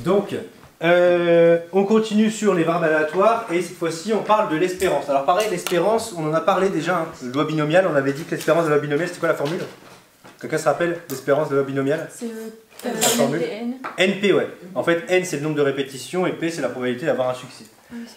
Donc, on continue sur les variables aléatoires et cette fois-ci on parle de l'espérance. Alors pareil, l'espérance, on en a parlé déjà, hein. Le loi binomiale, on avait dit que l'espérance de la loi binomiale, c'était quoi la formule? Quelqu'un se rappelle l'espérance de la loi binomiale? C'est la formule NP, ouais. En fait, N c'est le nombre de répétitions et P c'est la probabilité d'avoir un succès.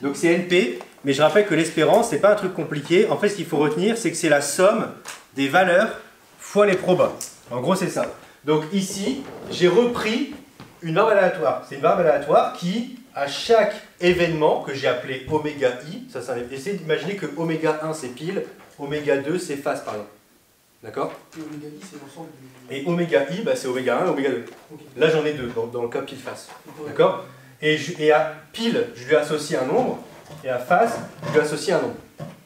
Donc c'est NP, mais je rappelle que l'espérance, c'est pas un truc compliqué. En fait, ce qu'il faut retenir, c'est que c'est la somme des valeurs fois les probas. En gros, c'est ça. Donc ici, j'ai repris une variable aléatoire. C'est une variable aléatoire qui, à chaque événement que j'ai appelé oméga i, essayez d'imaginer que oméga 1 c'est pile, oméga 2 c'est face par exemple. D'accord? Et oméga i c'est l'ensemble du... Et oméga i, bah, c'est oméga 1 et oméga 2. Okay. Là j'en ai deux dans le cas pile face. D'accord? Et à pile, je lui associe un nombre, et à face, je lui associe un nombre.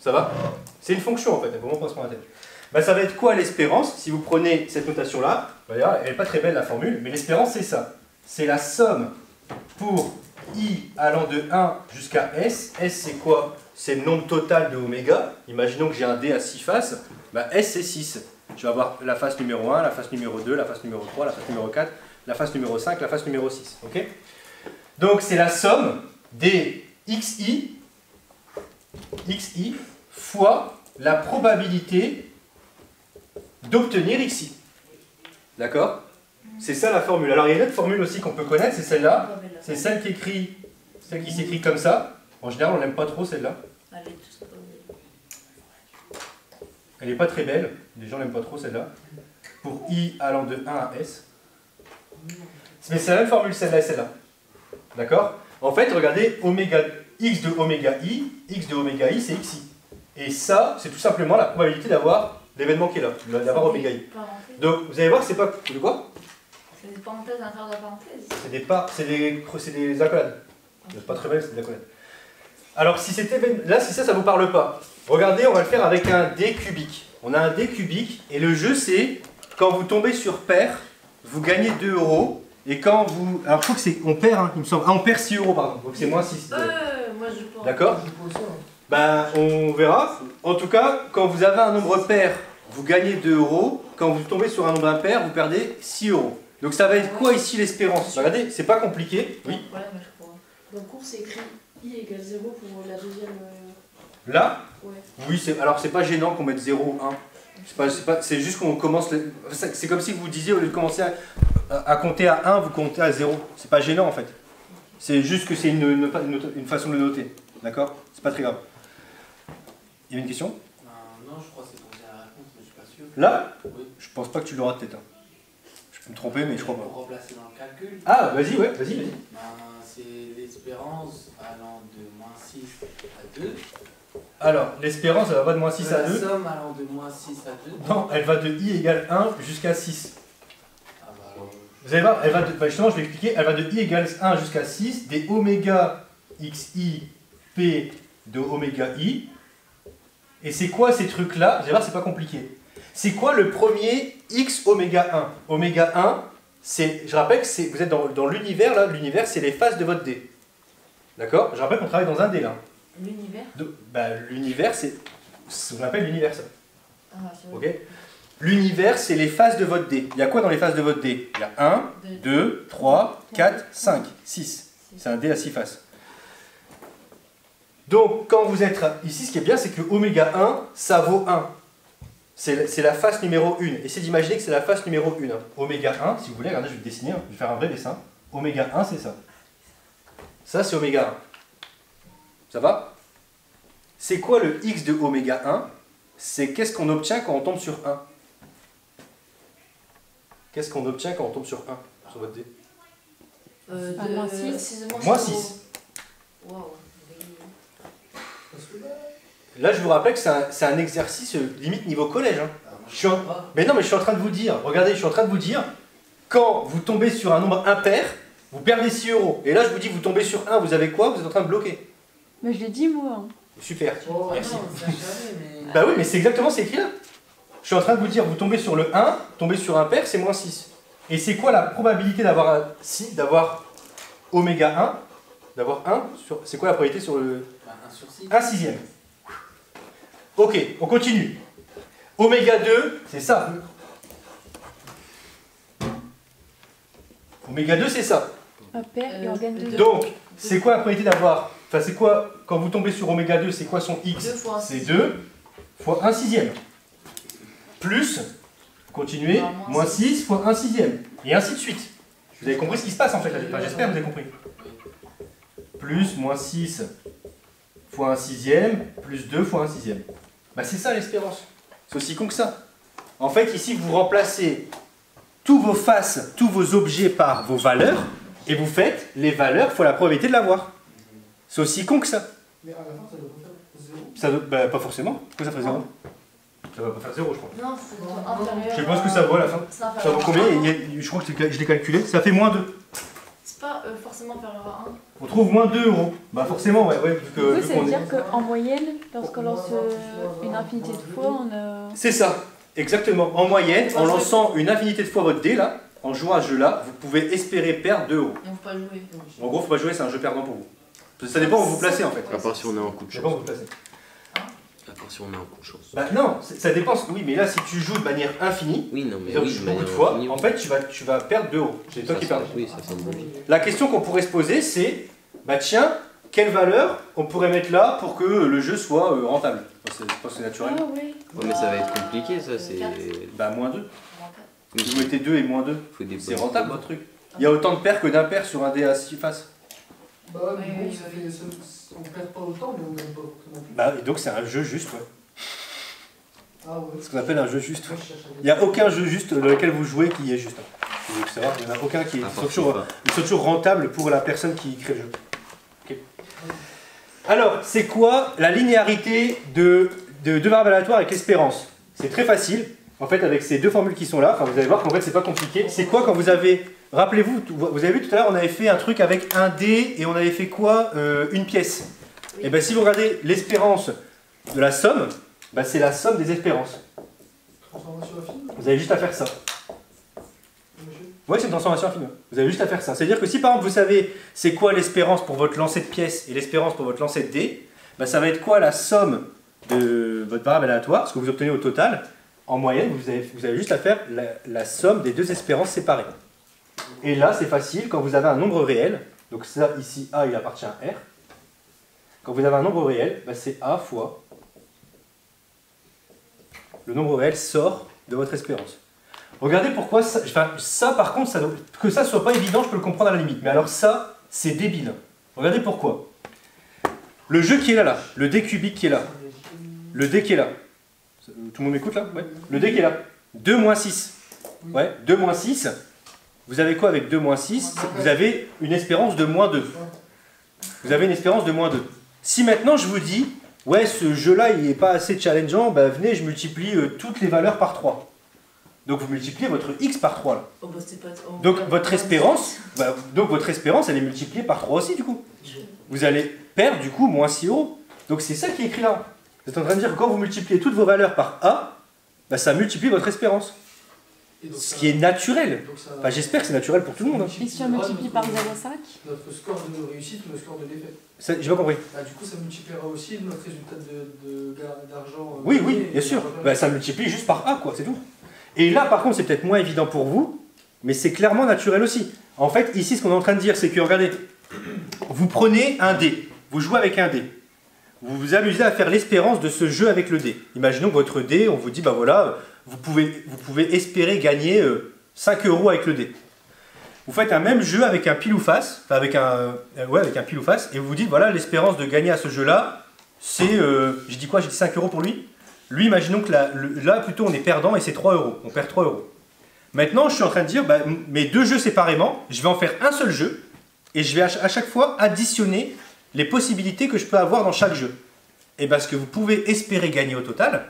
Ça va? C'est une fonction en fait, elle ne faut pas se prendre la tête. Bah, ça va être quoi l'espérance? Si vous prenez cette notation-là, bah, elle n'est pas très belle la formule, mais l'espérance c'est ça. C'est la somme pour i allant de 1 jusqu'à s. S c'est quoi? C'est le nombre total de oméga. Imaginons que j'ai un dé à 6 faces. Bah, s c'est 6. Je vais avoir la face numéro 1, la face numéro 2, la face numéro 3, la face numéro 4, la face numéro 5, la face numéro 6. Okay? Donc c'est la somme des xi fois la probabilité d'obtenir xi. D'accord? C'est ça la formule. Alors il y a une autre formule aussi qu'on peut connaître, c'est celle-là. C'est celle qui s'écrit comme ça. En général, on n'aime pas trop celle-là. Elle n'est pas très belle. Les gens n'aiment pas trop celle-là. Pour i allant de 1 à s. Mais c'est la même formule celle-là et celle-là. D'accord? En fait, regardez, x de oméga i c'est xi. Et ça, c'est tout simplement la probabilité d'avoir l'événement qui est là, d'avoir oméga i. Donc, vous allez voir, c'est pas... De quoi? C'est des parenthèses à l'intérieur de la parenthèse. C'est des accolades. C'est pas très belle, c'est des accolades. Alors, si c'était... Là, si ça vous parle pas, regardez, on va le faire avec un dé cubique. On a un dé cubique, et le jeu, c'est, quand vous tombez sur paire, vous gagnez 2 €. Et quand vous... Alors, je crois que c'est... On perd, hein, il me semble. Ah, on perd 6 €, pardon. Donc, c'est moins 6. Moi, je pense. D'accord? Ben, on verra. En tout cas, quand vous avez un nombre pair, vous gagnez 2 €. Quand vous tombez sur un nombre impair, vous perdez 6 €. Donc, ça va être quoi ici l'espérance? Regardez, c'est pas compliqué. Oui. Dans le cours, c'est écrit i égale 0 pour la deuxième... Là? Ouais. Oui, alors c'est pas gênant qu'on mette 0 ou 1. C'est juste qu'on commence... C'est comme si vous disiez, au lieu de commencer à compter à 1, vous comptez à 0. C'est pas gênant en fait. C'est juste que c'est une façon de le noter. D'accord? C'est pas très grave. Il y a une question? Non, je crois que c'est pour dire la réponse, mais je suis pas sûr. Là? Oui. Je pense pas que tu l'auras peut-être. Je peux me tromper, mais je crois pas. Pour remplacer dans le calcul. Ah, vas-y, ouais, vas-y. C'est l'espérance allant de moins 6 à 2. Alors, l'espérance, elle va pas de moins 6 à 2. La somme allant de moins 6 à 2. Non, elle va de i égale 1 jusqu'à 6. Ah bah alors... Vous allez voir, elle va de, justement, je vais expliquer, elle va de i égale 1 jusqu'à 6, des oméga xi p de oméga i. Et c'est quoi ces trucs-là? Vous allez voir, c'est pas compliqué. C'est quoi le premier x oméga 1? Oméga 1, c'est, je rappelle que vous êtes dans l'univers, là, l'univers c'est les faces de votre dé. D'accord? Je rappelle qu'on travaille dans un dé, là. L'univers? L'univers, c'est ce qu'on appelle l'universel. Ah, c'est Ok? L'univers, c'est les faces de votre dé. Il y a quoi dans les faces de votre dé? Il y a 1, 2, 3, 4, 5, 6. C'est un dé à 6 faces. Donc, quand vous êtes ici, ce qui est bien, c'est que oméga 1, ça vaut 1. C'est la face numéro 1. Essayez d'imaginer que c'est la face numéro 1. Oméga 1, si vous voulez, regardez, je vais le dessiner, je vais faire un vrai dessin. Oméga 1, c'est ça. Ça, c'est oméga 1. Ça va? C'est quoi le x de oméga 1? C'est qu'est-ce qu'on obtient quand on tombe sur 1? Qu'est-ce qu'on obtient quand on tombe sur 1 sur votre dé? moins 6. Moins 6. Wow. Là, je vous rappelle que c'est un exercice limite niveau collège. Hein. Mais non, mais je suis en train de vous dire, regardez, je suis en train de vous dire, quand vous tombez sur un nombre impair, vous perdez 6 €. Et là, je vous dis, vous tombez sur 1, vous avez quoi? Vous êtes en train de bloquer. Mais je l'ai dit, moi. Super. Oh, Merci. non, ça jamais, mais... Bah oui, mais c'est exactement c'est écrit là. Je suis en train de vous dire, vous tombez sur le 1, tombez sur un pair, c'est moins 6. Et c'est quoi la probabilité d'avoir oméga 1? D'avoir 1 sur... C'est quoi la probabilité sur le... 1 sur 6. 1 sixième. Ok, on continue. Oméga 2, c'est ça. Oméga 2, c'est ça. Pair et organe de 2. Donc, c'est quoi la probabilité d'avoir... Enfin, c'est quoi, quand vous tombez sur oméga 2, c'est quoi son x? 2 fois 1 C'est sixième. 2 fois 1 sixième. Plus, continuez, moins 6 fois 1 sixième. Et ainsi de suite. Vous avez compris ce qui se passe en fait là. Enfin, j'espère que vous avez compris. Plus, moins 6 fois 1 sixième, plus 2 fois 1 sixième. Bah, c'est ça l'espérance. C'est aussi con que ça. En fait, ici, vous remplacez tous vos faces, tous vos objets par vos valeurs, et vous faites les valeurs fois la probabilité de l'avoir. C'est aussi con que ça. Mais à la fin, ça doit pas faire 0. Ça doit, bah, pas forcément. Pourquoi ça ferait 0? Ça va pas faire 0, je crois. Non, c'est inférieur. Je sais pas ce que ça vaut à la fin. C'est Ça inférieur vaut combien? Je crois que je l'ai calculé. Ça fait moins 2. C'est pas forcément inférieur à 1. On trouve moins 2 euros. Bah forcément, ouais. Vu que, Du coup, vu ça qu'on veut est- dire qu'en moyenne, lorsqu'on lance une infinité de fois, on a... C'est ça. Exactement. En moyenne, en lançant une infinité de fois votre dé, là, en jouant à ce jeu-là, vous pouvez espérer perdre 2 euros. On ne peut pas jouer. En gros, faut pas jouer, c'est un jeu perdant pour vous. Ça dépend où vous placez en fait. À part si on est en coup de Ça dépend où chance. vous placez. À part si on est en coup de chance. Bah non, ça dépend. Oui, mais là, si tu joues de manière infinie, Oui, non, mais c'est-à-dire que oui, tu de joues beaucoup de manière fois, infinie, en oui. fait, tu vas perdre 2 euros. C'est toi Ça qui semble- perds. Oui, ça semble logique. La question qu'on pourrait se poser, c'est, bah tiens, quelle valeur on pourrait mettre là pour que le jeu soit rentable? Je pense que c'est naturel. Ah oui. Ouais, mais ça va être compliqué, ça, c'est. Bah moins 2. Oui, Vous mettez 2 et moins 2. faut des C'est bonnes- rentable votre truc. Il y a autant de paires que d'impairs sur un dé à 6 faces. Bah, mais bon, ça fait, on perd pas autant, mais on gagne pas non plus. Bah, et donc c'est un jeu juste, ouais. Ah ouais. Ce qu'on appelle un jeu juste. Moi, je cherche à Il n'y a aucun jeu juste dans lequel vous jouez qui est juste. Vous voulez savoir, il n'y en a aucun qui est. À Ils part sont toujours, FIFA. ils sont toujours rentables pour la personne qui crée le jeu. Ok. Alors, c'est quoi la linéarité de deux variables aléatoires avec l'espérance? C'est très facile. En fait, avec ces deux formules qui sont là, enfin, vous allez voir qu'en fait, c'est pas compliqué. C'est quoi quand vous avez. Rappelez-vous, vous avez vu tout à l'heure, on avait fait un truc avec un dé et on avait fait quoi? Une pièce. Et bien, si vous regardez l'espérance de la somme, bah, c'est la somme des espérances. transformation affine, Vous avez juste à faire ça. monsieur. Oui, c'est une transformation infime. Vous avez juste à faire ça. C'est-à-dire que si par exemple vous savez c'est quoi l'espérance pour votre lancer de pièces et l'espérance pour votre lancer de dés, bah, ça va être quoi la somme de votre variable aléatoire, ce que vous obtenez au total. En moyenne, vous avez juste à faire la somme des deux espérances séparées. Et là, c'est facile quand vous avez un nombre réel. Donc ça, ici, A, il appartient à R. Quand vous avez un nombre réel, bah, c'est A fois le nombre réel sort de votre espérance. Regardez pourquoi ça, enfin, ça par contre, que ça soit pas évident, je peux le comprendre à la limite. Mais alors ça, c'est débile. Regardez pourquoi. Le jeu qui est là, le dé cubique qui est là, le dé qui est là. Tout le monde m'écoute là? Ouais. Le dé qui est là. 2 moins 6. Ouais, 2 moins 6. Vous avez quoi avec 2 moins 6? Vous avez une espérance de moins 2. Vous avez une espérance de moins 2. Si maintenant je vous dis, ouais, ce jeu-là, il n'est pas assez challengeant, bah venez, je multiplie toutes les valeurs par 3. Donc vous multipliez votre x par 3 là. Oh, bah, c'est pas... oh, Donc bah, votre espérance, elle est multipliée par 3 aussi du coup. Vous allez perdre du coup moins 6 euros. Donc c'est ça qui est écrit là. Vous êtes en train de dire que quand vous multipliez toutes vos valeurs par A, bah, ça multiplie votre espérance. Et donc, Ce ça- qui est naturel. donc ça- Enfin, j'espère que c'est naturel pour tout le monde. Hein. Et si on multiplie par 0,5, Notre score de réussite ou notre score de défaite. J'ai pas compris. Bah, du coup, ça multipliera aussi notre résultat d'argent. Oui, oui, gagné bien et sûr. d'argent Bah, perdu. ça multiplie juste par A, quoi, c'est tout. Et là, par contre, c'est peut-être moins évident pour vous, mais c'est clairement naturel aussi. En fait, ici, ce qu'on est en train de dire, c'est que, regardez, vous prenez un dé, vous jouez avec un dé. Vous vous amusez à faire l'espérance de ce jeu avec le dé. Imaginons que votre dé, on vous dit, bah voilà, vous pouvez espérer gagner 5 euros avec le dé. Vous faites un même jeu avec un pile ou face, enfin avec un pile ou face, et vous vous dites, voilà, l'espérance de gagner à ce jeu-là, c'est, j'ai dit quoi? J'ai dit 5 euros pour lui. Lui, imaginons que là, plutôt, on est perdant et c'est 3 euros. On perd 3 euros. Maintenant, je suis en train de dire, bah, mes deux jeux séparément, je vais en faire un seul jeu, et je vais à chaque fois additionner les possibilités que je peux avoir dans chaque jeu. Et parce que vous pouvez espérer gagner au total,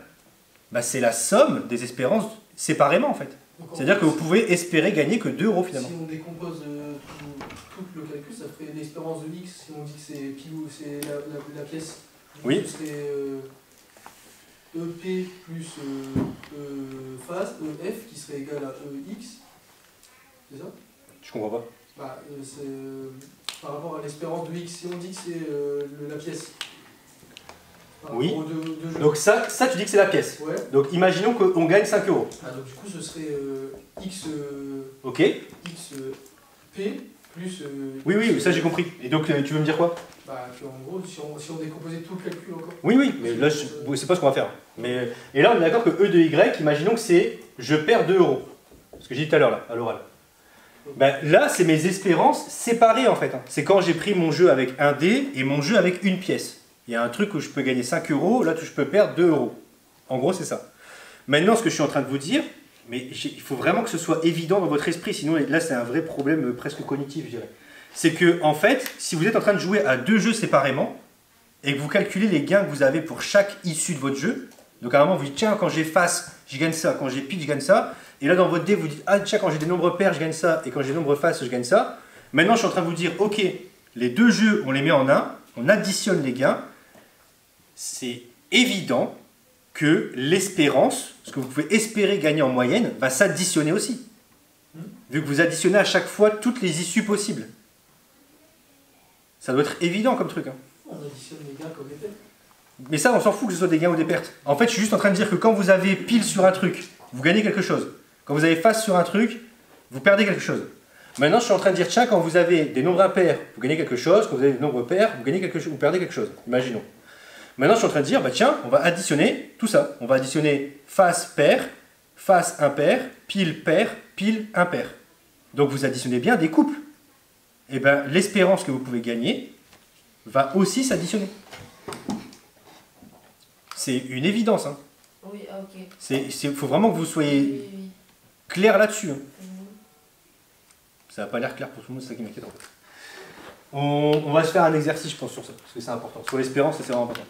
bah, c'est la somme des espérances séparément en fait. Donc, en C'est-à-dire fait, que vous pouvez espérer gagner que 2 euros finalement. Si on décompose tout le calcul, ça ferait l'espérance de x. Si on dit que c'est pi ou c'est la pièce, Oui. ce serait EP plus phase, EF qui serait égal à EX. C'est ça? Je comprends pas. Bah, c'est par rapport à l'espérance de x. Si on dit que c'est la pièce. Par Oui. rapport aux deux jeux. Donc ça tu dis que c'est la pièce. Ouais. Donc imaginons qu'on gagne 5 euros. Ah, donc du coup, ce serait x, Ok. x P plus... Oui, oui, ça j'ai compris. Et donc, tu veux me dire quoi? Bah, en gros, si on décomposait tout le calcul encore. Oui, oui, mais là, c'est pas ce qu'on va faire. Mais, et là, on est d'accord que E de Y, imaginons que c'est je perds 2 euros. Ce que j'ai dit tout à l'heure, là, à l'oral. Ben, là, c'est mes espérances séparées, en fait. Hein. C'est quand j'ai pris mon jeu avec un dé et mon jeu avec une pièce. Il y a un truc où je peux gagner 5 euros, là, où je peux perdre 2 euros. En gros, c'est ça. Maintenant, ce que je suis en train de vous dire, mais il faut vraiment que ce soit évident dans votre esprit, sinon là, c'est un vrai problème presque cognitif, je dirais. C'est que, en fait, si vous êtes en train de jouer à 2 jeux séparément, et que vous calculez les gains que vous avez pour chaque issue de votre jeu, donc à un moment, vous dites, tiens, quand j'ai face, je gagne ça, quand j'ai pile, je gagne ça, et là, dans votre dé, vous dites, ah, tiens, quand j'ai des nombres pairs, je gagne ça, et quand j'ai des nombres face, je gagne ça. Maintenant, je suis en train de vous dire, ok, les 2 jeux, on les met en un, on additionne les gains, c'est évident que l'espérance, ce que vous pouvez espérer gagner en moyenne, va s'additionner aussi. Vu que vous additionnez à chaque fois toutes les issues possibles. Ça doit être évident comme truc. Hein. On additionne les gains comme les pertes. Mais ça, on s'en fout que ce soit des gains ou des pertes. En fait, je suis juste en train de dire que quand vous avez pile sur un truc, vous gagnez quelque chose. Quand vous avez face sur un truc, vous perdez quelque chose. Maintenant, je suis en train de dire, tiens, quand vous avez des nombres impairs, vous gagnez quelque chose. Quand vous avez des nombres pairs, vous gagnez quelque chose, vous perdez quelque chose. Imaginons. Maintenant, je suis en train de dire, bah tiens, on va additionner tout ça. On va additionner face pair, face impair, pile impair. Donc vous additionnez bien des couples. Et bien, l'espérance que vous pouvez gagner va aussi s'additionner. C'est une évidence. Hein. Oui, ah, ok. Il faut vraiment que vous soyez Oui, oui. clair là-dessus. Hein. Ça n'a pas l'air clair pour tout le monde, c'est ça qui m'inquiète en fait. On va se faire un exercice, je pense, sur ça, parce que c'est important. Sur l'espérance, c'est vraiment important.